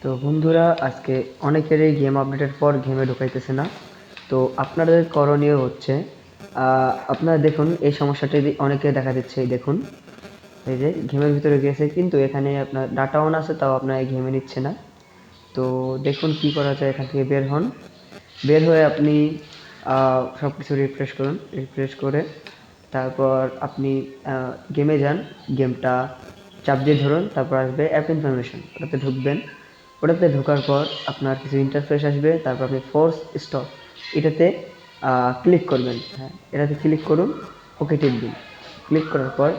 তো বন্ধুরা, আজকে অনেকেরই গেম আপডেটের পর গেমে ঢোকাইতেছে না। তো আপনাদের করণীয় হচ্ছে, আপনারা দেখুন এই সমস্যাটি অনেকে দেখা দিচ্ছে। এই দেখুন, এই যে গেমের ভিতরে গেছে কিন্তু এখানে আপনার ডাটা অন আছে, তাও আপনার এই গেমে নিচ্ছে না। তো দেখুন কি করা যায়। এখান থেকে বের হন। বের হয়ে আপনি সব কিছু রিফ্রেশ করুন। রিফ্রেশ করে তারপর আপনি গেমে যান। গেমটা চাপ দিয়ে ধরুন, তারপর আসবে অ্যাপ ইনফরমেশন, ওটাতে ঢুকবেন। ওটাতে ঢোকার পর আপনার কিছু ইন্টারফেস আসবে, তারপর আপনি ফোর্স স্টপ এটাতে ক্লিক করবেন। হ্যাঁ, এটাতে ক্লিক করুন, ওকে টিপবেন। ক্লিক করার পর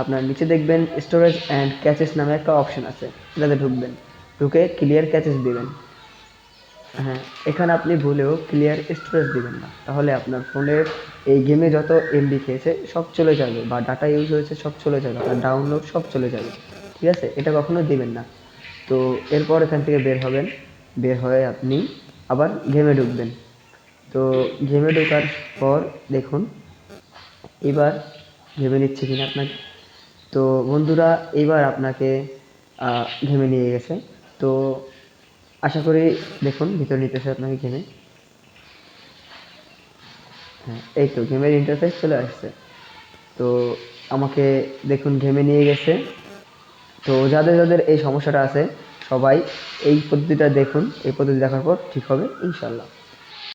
আপনার নিচে দেখবেন স্টোরেজ অ্যান্ড ক্যাচেস নামে একটা অপশন আছে, এটাতে ঢুকবেন। ঢুকে ক্লিয়ার ক্যাচেস দিবেন। হ্যাঁ, এখানে আপনি ভুলেও ক্লিয়ার স্টোরেজ দিবেন না, তাহলে আপনার ফোনের এই গেমে যত এমবি খেয়েছে সব চলে যাবে, বা ডাটা ইউজ হয়েছে সব চলে যাবে, আপনার ডাউনলোড সব চলে যাবে। ঠিক আছে, এটা কখনো দিবেন না। তো এরপর এখান থেকে বের হবেন। বের হয়ে আপনি আবার গেমে ঢুকবেন। তো গেমে ঢোকার পর দেখুন এবার গেমে নিচ্ছে কিনা আপনাকে। তো বন্ধুরা, এইবার আপনাকে গেমে নিয়ে গেছে। তো আশা করি, দেখুন ভিতরে নিতেছে আপনাকে গেমে। হ্যাঁ, এই তো গেমের ইন্টারফেস চলে আসছে। তো আমাকে দেখুন গেমে নিয়ে গেছে। তো যাদের যাদের এই সমস্যাটা আছে সবাই এই পদ্ধতিটা দেখুন। এই পদ্ধতি দেখার পর ঠিক হবে ইনশাল্লাহ।